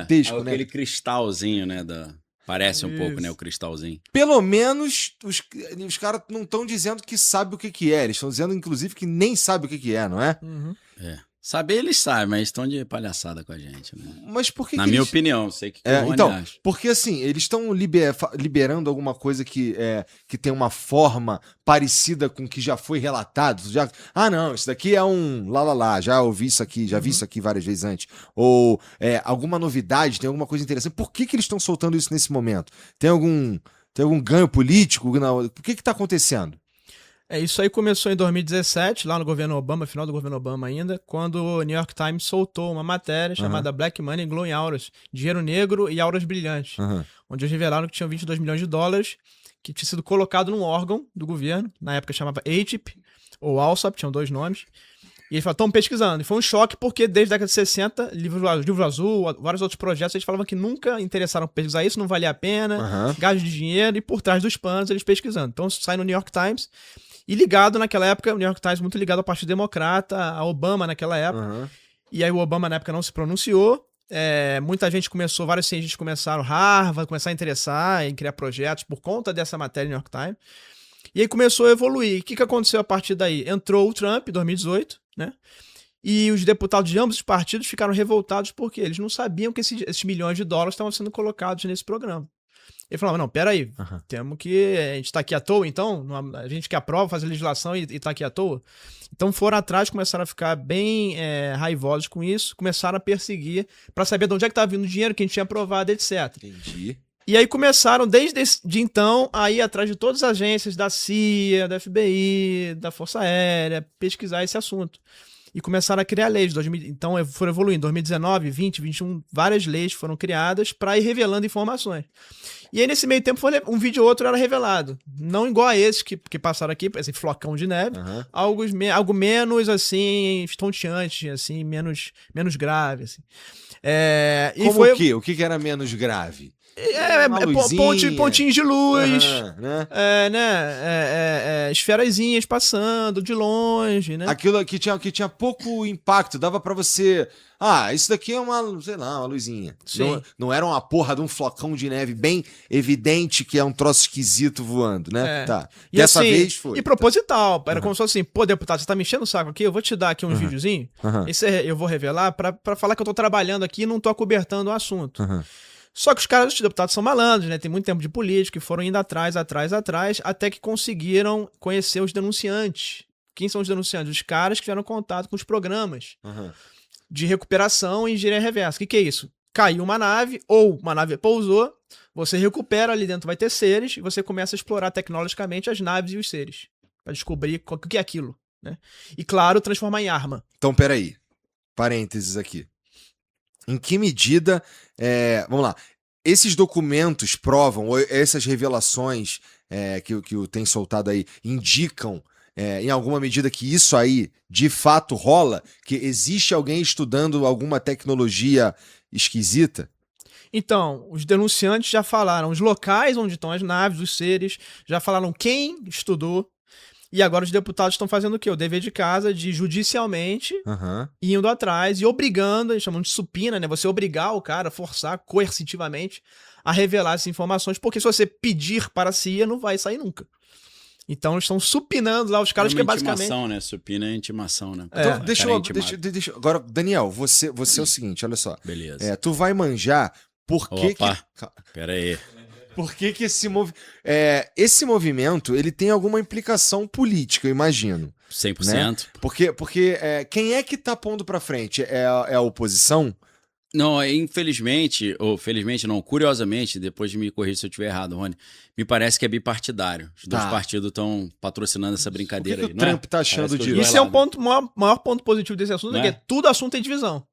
gigantesco, né? Aquele cristalzinho, né? Parece um pouco, né? Isso. O cristalzinho. Pelo menos os caras não estão dizendo que sabe o que é. Eles estão dizendo, inclusive, que nem sabe o que é, não é? Uhum. Saber eles sabem, mas estão de palhaçada com a gente, né? Mas por que Na que minha eles... opinião, sei que o Rony então, acha. porque assim, eles estão liberando alguma coisa que tem uma forma parecida com o que já foi relatado. Não, isso daqui é um lá, já ouvi isso aqui, já vi isso aqui várias vezes antes. Ou alguma novidade, tem alguma coisa interessante. Por que eles estão soltando isso nesse momento? Tem algum ganho político? Não, por que está acontecendo? Isso aí começou em 2017, lá no governo Obama, final do governo Obama ainda, quando o New York Times soltou uma matéria chamada Black Money Glowing Auras, dinheiro negro e auras brilhantes, onde eles revelaram que tinham 22 milhões de dólares que tinha sido colocado num órgão do governo, na época chamava ATIP, ou ALSOP, tinham 2 nomes, e eles falaram, estão pesquisando. E foi um choque porque desde a década de 60, Livro Azul, vários outros projetos, eles falavam que nunca interessaram pesquisar isso, não valia a pena, gasto de dinheiro, e por trás dos panos eles pesquisando. Então sai no New York Times. E ligado naquela época, o New York Times muito ligado ao Partido Democrata, a Obama naquela época. E aí o Obama na época não se pronunciou. Muita gente vários cientistas começaram, Harvard, começaram a interessar em criar projetos por conta dessa matéria do New York Times. E aí começou a evoluir. O que aconteceu a partir daí? Entrou o Trump em 2018, né? E os deputados de ambos os partidos ficaram revoltados porque eles não sabiam que esses milhões de dólares estavam sendo colocados nesse programa. Ele falava, não, peraí, temos que... A gente tá aqui à toa, então? A gente que aprova, faz a legislação e tá aqui à toa? Então foram atrás, começaram a ficar bem raivosos com isso, começaram a perseguir para saber de onde é que estava vindo o dinheiro que a gente tinha aprovado, etc. Entendi. E aí começaram, desde então, a ir atrás de todas as agências da CIA, da FBI, da Força Aérea, pesquisar esse assunto. E começaram a criar leis. Então foram evoluindo. Em 2019, 20, 21, várias leis foram criadas para ir revelando informações. E aí, nesse meio tempo, um vídeo ou outro era revelado. Não igual a esses que passaram aqui, esse flocão de neve. Algo menos, assim, estonteante, assim, menos grave, assim. Como o quê? O que era menos grave? Pontinhos de luz, né? esferazinhas passando de longe, né? Aquilo que tinha pouco impacto, dava pra você... isso daqui é uma luzinha. Não era uma porra de um flocão de neve bem evidente que é um troço esquisito voando, né? Tá. E Dessa assim, vez foi. E proposital. Era como se fosse assim, pô, deputado, você tá me enchendo o saco aqui? Eu vou te dar aqui uns videozinhos. Eu vou revelar pra falar que eu tô trabalhando aqui e não tô acobertando o assunto. Só que os deputados são malandros, né? Tem muito tempo de política e foram indo atrás, até que conseguiram conhecer os denunciantes. Quem são os denunciantes? Os caras que tiveram contato com os programas de recuperação e engenharia reversa. O que é isso? Caiu uma nave, ou uma nave pousou, você recupera, ali dentro vai ter seres, e você começa a explorar tecnologicamente as naves e os seres, para descobrir o que é aquilo, né? E, claro, transformar em arma. Então, peraí. Parênteses aqui. Em que medida... vamos lá. Esses documentos provam, ou essas revelações que o tem soltado aí, indicam em alguma medida que isso aí de fato rola? Que existe alguém estudando alguma tecnologia esquisita? Então, os denunciantes já falaram os locais onde estão as naves, os seres, já falaram quem estudou. E agora os deputados estão fazendo o quê? O dever de casa de judicialmente indo atrás e obrigando, eles chamam de supina, né? Você obrigar o cara, forçar coercitivamente a revelar essas informações, porque se você pedir para a CIA, não vai sair nunca. Então eles estão supinando lá os caras que é basicamente... intimação, né? Supina é intimação, né? Então, deixa eu... Agora, Daniel, você é o seguinte, olha só. Beleza. Tu vai manjar por que... Pera aí. Por que esse movimento ele tem alguma implicação política, eu imagino. 100%. Né? Porque quem é que tá pondo pra frente? É a oposição? Não, infelizmente, ou felizmente não, curiosamente, depois de me corrigir se eu estiver errado, Rony, me parece que é bipartidário. Os dois partidos estão patrocinando essa brincadeira aí. O Trump tá achando disso? Isso é o maior ponto positivo desse assunto, que todo assunto tem divisão.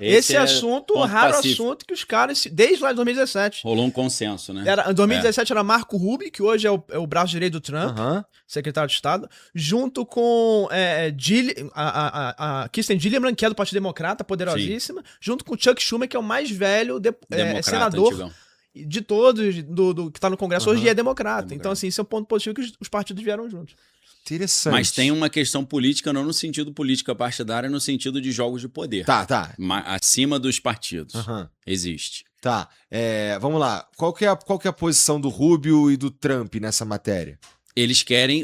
Esse assunto, raro assunto que os caras, desde lá de 2017... Rolou um consenso, né? Em 2017 era Marco Rubio, que hoje é o braço direito do Trump, secretário de Estado, junto com a Kirsten Gillibrand, que é do Partido Democrata, poderosíssima, junto com o Chuck Schumer, que é o mais velho senador antigão de todos que está no Congresso hoje e é democrata. Então, assim, isso é um ponto positivo que os partidos vieram juntos. Interessante. Mas tem uma questão política, não no sentido política partidária, no sentido de jogos de poder. Tá. Acima dos partidos. Uhum. Existe. Tá. Vamos lá. Qual que é a posição do Rubio e do Trump nessa matéria?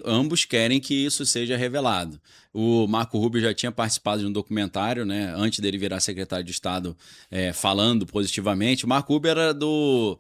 Ambos querem que isso seja revelado. O Marco Rubio já tinha participado de um documentário, né, antes dele virar secretário de Estado, falando positivamente. O Marco Rubio era do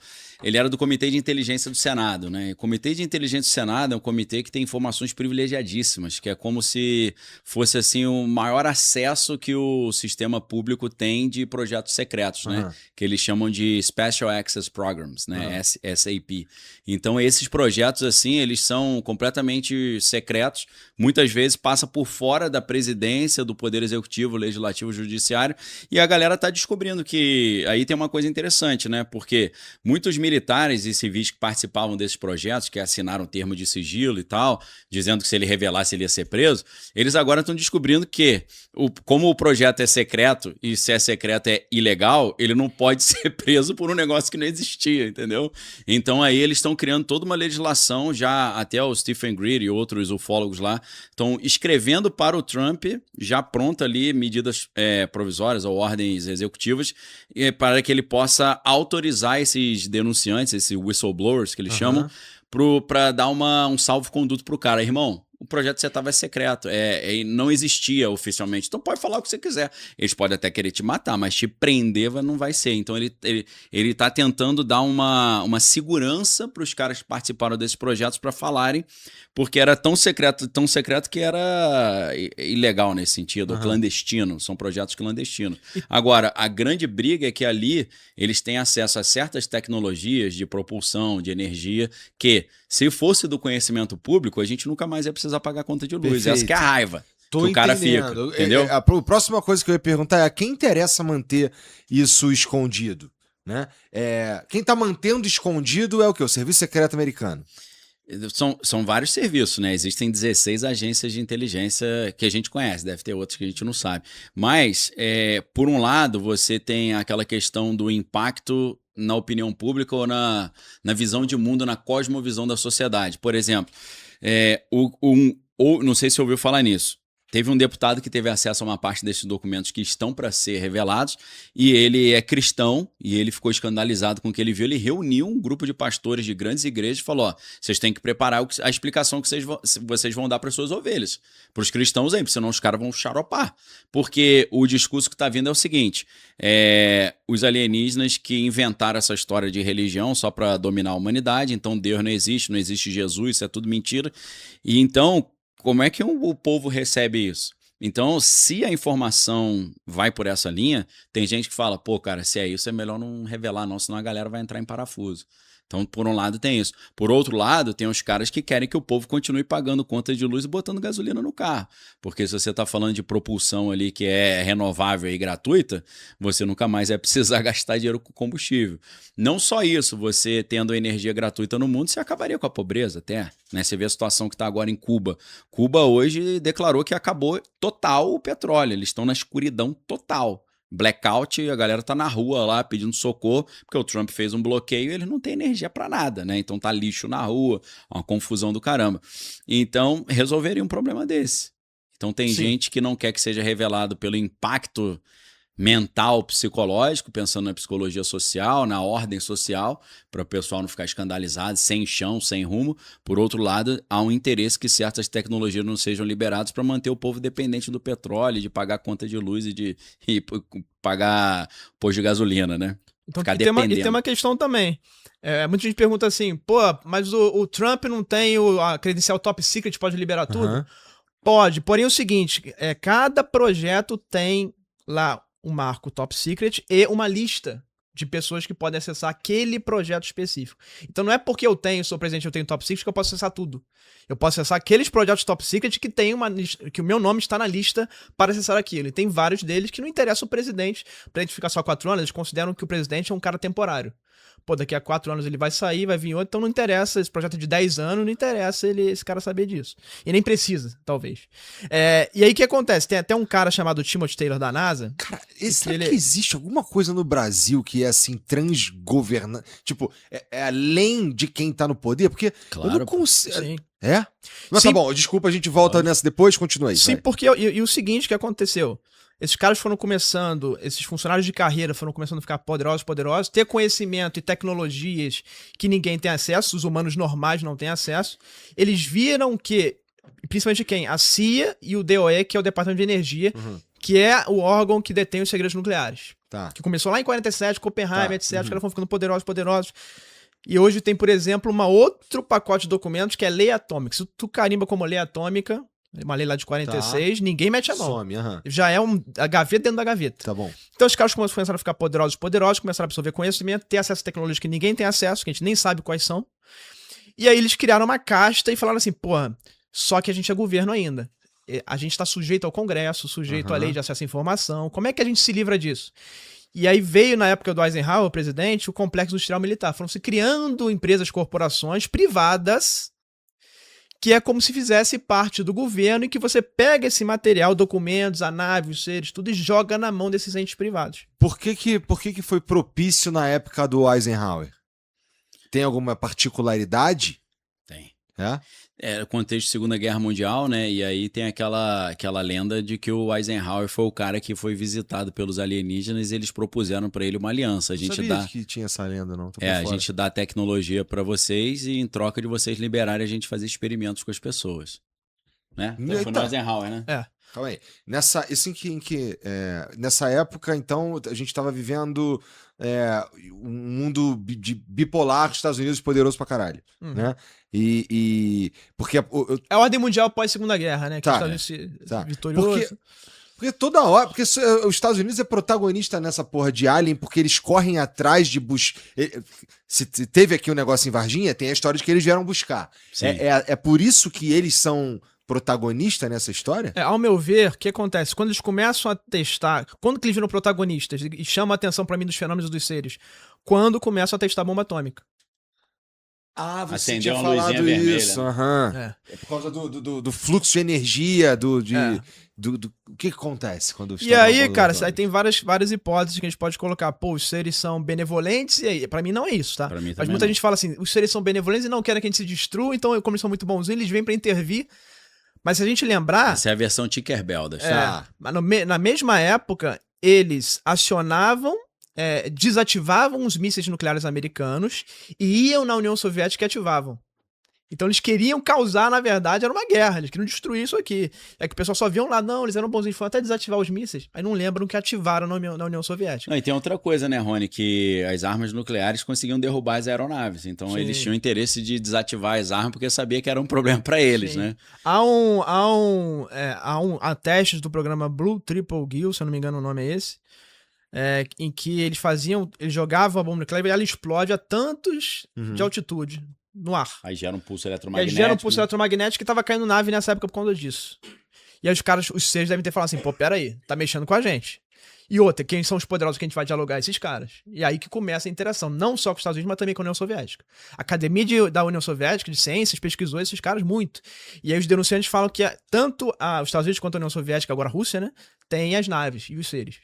Comitê de Inteligência do Senado, né? O Comitê de Inteligência do Senado é um comitê que tem informações privilegiadíssimas, que é como se fosse assim o maior acesso que o sistema público tem de projetos secretos, né? Que eles chamam de Special Access Programs, né? SAP. Então esses projetos assim, eles são completamente secretos, muitas vezes passa por fora da presidência, do Poder Executivo, Legislativo, Judiciário, e a galera tá descobrindo que aí tem uma coisa interessante, né? Porque muitos militares e civis que participavam desses projetos, que assinaram termo de sigilo e tal, dizendo que se ele revelasse ele ia ser preso, eles agora estão descobrindo que, como o projeto é secreto, e se é secreto é ilegal, ele não pode ser preso por um negócio que não existia, entendeu? Então aí eles estão criando toda uma legislação, já até o Stephen Greer e outros ufólogos lá estão escrevendo para o Trump, já pronta ali medidas provisórias ou ordens executivas, para que ele possa autorizar esses denunciantes, esses whistleblowers que eles chamam, para dar um salvo-conduto pro cara. Irmão, o projeto você estava secreto, não existia oficialmente, então pode falar o que você quiser. Eles podem até querer te matar, mas te prender não vai ser. Então ele está tentando dar uma segurança para os caras que participaram desses projetos para falarem, porque era tão secreto que era ilegal nesse sentido, clandestino, são projetos clandestinos. Agora, a grande briga é que ali eles têm acesso a certas tecnologias de propulsão, de energia, que se fosse do conhecimento público, a gente nunca mais ia precisar pagar conta de luz. Perfeito. Essa que é a raiva Tô que o cara fica, entendeu? A próxima coisa que eu ia perguntar é a quem interessa manter isso escondido, né? Quem tá mantendo escondido é o quê? O Serviço Secreto Americano. São vários serviços, né? Existem 16 agências de inteligência que a gente conhece, deve ter outras que a gente não sabe. Mas, por um lado, você tem aquela questão do impacto na opinião pública ou na visão de mundo, na cosmovisão da sociedade. Por exemplo, não sei se você ouviu falar nisso. Teve um deputado que teve acesso a uma parte desses documentos que estão para ser revelados, e ele é cristão, e ele ficou escandalizado com o que ele viu. Ele reuniu um grupo de pastores de grandes igrejas e falou: ó, vocês têm que preparar a explicação que vocês vão dar para suas ovelhas, para os cristãos aí, porque senão os caras vão xaropar. Porque o discurso que está vindo é o seguinte: os alienígenas que inventaram essa história de religião só para dominar a humanidade, então Deus não existe Jesus, isso é tudo mentira. E então, como é que o povo recebe isso? Então, se a informação vai por essa linha, tem gente que fala: pô, cara, se é isso, é melhor não revelar não, senão a galera vai entrar em parafuso. Então, por um lado, tem isso. Por outro lado, tem os caras que querem que o povo continue pagando conta de luz e botando gasolina no carro. Porque se você está falando de propulsão ali que é renovável e gratuita, você nunca mais vai precisar gastar dinheiro com combustível. Não só isso, você tendo energia gratuita no mundo, você acabaria com a pobreza até, né? Você vê a situação que está agora em Cuba. Cuba hoje declarou que acabou total o petróleo. Eles estão na escuridão total. Blackout, a galera tá na rua lá pedindo socorro, porque o Trump fez um bloqueio e ele não tem energia para nada, né? Então tá lixo na rua, uma confusão do caramba. Então, resolveria um problema desse. Então tem gente que não quer que seja revelado pelo impacto mental, psicológico, pensando na psicologia social, na ordem social, para o pessoal não ficar escandalizado, sem chão, sem rumo. Por outro lado, há um interesse que certas tecnologias não sejam liberadas para manter o povo dependente do petróleo, de pagar conta de luz e pagar posto de gasolina, né? Então, e tem uma questão também. Muita gente pergunta assim: pô, mas o Trump não tem a credencial top secret, pode liberar tudo? Pode, porém é o seguinte, cada projeto tem lá um marco top secret e uma lista de pessoas que podem acessar aquele projeto específico. Então não é porque sou presidente, eu tenho top secret que eu posso acessar tudo. Eu posso acessar aqueles projetos top secret que tem que o meu nome está na lista para acessar aquilo. E tem vários deles que não interessa o presidente. O presidente ficar só 4 anos, eles consideram que o presidente é um cara temporário. Pô, daqui a 4 anos ele vai sair, vai vir outro, então não interessa, esse projeto de 10 anos, não interessa esse cara saber disso. E nem precisa, talvez. E aí o que acontece? Tem até um cara chamado Timothy Taylor da NASA. Cara, será que existe alguma coisa no Brasil que é assim, transgovernante? Tipo, além de quem tá no poder? Porque claro, eu não consigo. É? Mas Sim. tá bom, desculpa, a gente volta nessa depois, continua aí. Sim, vai. porque e o seguinte que aconteceu. Esses caras foram começando, esses funcionários de carreira foram começando a ficar poderosos, ter conhecimento e tecnologias que ninguém tem acesso, os humanos normais não têm acesso. Eles viram que, principalmente quem? A CIA e o DOE, que é o Departamento de Energia, que é o órgão que detém os segredos nucleares. Tá. Que começou lá em 47, Copenhague, Tá. etc. Os caras foram ficando poderosos. E hoje tem, por exemplo, outro pacote de documentos que é lei atômica. Se tu carimba como lei atômica, uma lei lá de 46, ninguém mete a mão. Some, Já é a gaveta dentro da gaveta. Tá bom. Então os caras começaram a ficar poderosos, começaram a absorver conhecimento, ter acesso a tecnologias que ninguém tem acesso, que a gente nem sabe quais são. E aí eles criaram uma casta e falaram assim, porra, só que a gente é governo ainda. A gente tá sujeito ao Congresso, sujeito à lei de acesso à informação. Como é que a gente se livra disso? E aí veio, na época do Eisenhower, o presidente, o complexo industrial militar. Foram-se criando empresas, corporações privadas, que é como se fizesse parte do governo e que você pega esse material, documentos, a nave, os seres, tudo e joga na mão desses entes privados. Por que foi propício na época do Eisenhower? Tem alguma particularidade? Tem. É? É, contexto de Segunda Guerra Mundial, né? E aí tem aquela lenda de que o Eisenhower foi o cara que foi visitado pelos alienígenas e eles propuseram para ele uma aliança. A gente sabia dá que tinha essa lenda, não. a gente dá tecnologia para vocês e em troca de vocês liberarem a gente fazer experimentos com as pessoas, né? Então, foi no Eita. Eisenhower, né? É. Calma aí. Nessa época, então, a gente tava vivendo um mundo bipolar, Estados Unidos poderoso pra caralho, né? Porque É a ordem mundial pós-Segunda Guerra, né? Que Tá. os Estados Unidos Tá. vitorioso. Porque toda hora. Porque os Estados Unidos é protagonista nessa porra de Alien, porque eles correm atrás de buscar. Se teve aqui um negócio em Varginha, tem a história de que eles vieram buscar. Sim. É por isso que eles são protagonistas nessa história? Ao meu ver, o que acontece? Quando eles começam a testar, quando que eles viram protagonistas e chamam a atenção pra mim dos fenômenos dos seres? Quando começam a testar bomba atômica. Ah, você Acendeu tinha uma falado luzinha vermelha, isso. né? Aham. É por causa do fluxo de energia, o que acontece quando E aí, cara, aí tem várias hipóteses que a gente pode colocar. Pô, os seres são benevolentes, e aí, pra mim não é isso, tá? Pra mim Mas também muita não. gente fala assim, os seres são benevolentes e não querem que a gente se destrua, então como eles são muito bonzinhos, eles vêm pra intervir. Mas se a gente lembrar... Essa é a versão Tinkerbell da história. mas na mesma época, eles acionavam, desativavam os mísseis nucleares americanos e iam na União Soviética e ativavam. Então eles queriam causar, na verdade, era uma guerra, eles queriam destruir isso aqui. É que o pessoal só viam lá, não, eles eram bonzinhos, foram até desativar os mísseis, aí não lembram que ativaram na União Soviética. Não, e tem outra coisa, né, Rony, que as armas nucleares conseguiam derrubar as aeronaves. Então Sim. eles tinham interesse de desativar as armas porque sabia que era um problema para eles, Sim. né? Há testes do programa Blue Triple Gill, se eu não me engano o nome é esse, em que eles jogavam a bomba nuclear e ela explode a tantos de altitude no ar. Aí gera um pulso E aí eletromagnético. gera um pulso eletromagnético que tava caindo nave nessa época por conta disso. E aí os seres devem ter falado assim, pô, peraí, tá mexendo com a gente. E outra, quem são os poderosos que a gente vai dialogar? Esses caras. E aí que começa a interação, não só com os Estados Unidos, mas também com a União Soviética. A Academia da União Soviética de Ciências pesquisou esses caras muito. E aí os denunciantes falam que tanto os Estados Unidos quanto a União Soviética, agora a Rússia, né, tem as naves e os seres.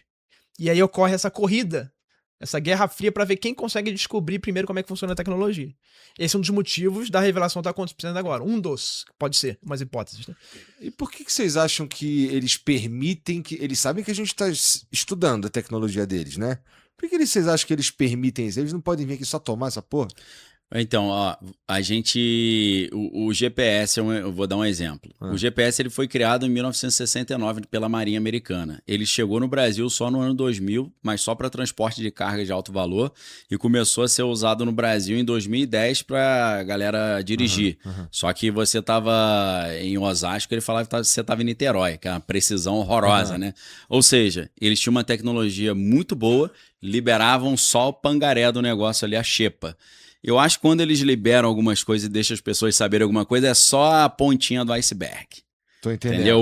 E aí ocorre essa corrida, essa guerra fria pra ver quem consegue descobrir primeiro como é que funciona a tecnologia. Esse é um dos motivos da revelação que tá acontecendo agora. Pode ser, umas hipóteses. Né? E por que vocês acham que eles permitem que... Eles sabem que a gente tá estudando a tecnologia deles, né? Por que vocês acham que eles permitem isso? Eles não podem vir aqui só tomar essa porra? Então, ó, a gente... O GPS, eu vou dar um exemplo. O GPS ele foi criado em 1969 pela Marinha Americana. Ele chegou no Brasil só no ano 2000, mas só para transporte de carga de alto valor e começou a ser usado no Brasil em 2010 para galera dirigir. Só que você estava em Osasco, ele falava que você estava em Niterói, que é uma precisão horrorosa, né? Ou seja, eles tinham uma tecnologia muito boa, liberavam só o pangaré do negócio ali, a xepa. Eu acho que quando eles liberam algumas coisas e deixam as pessoas saberem alguma coisa, é só a pontinha do iceberg. Tô entendendo. Entendeu?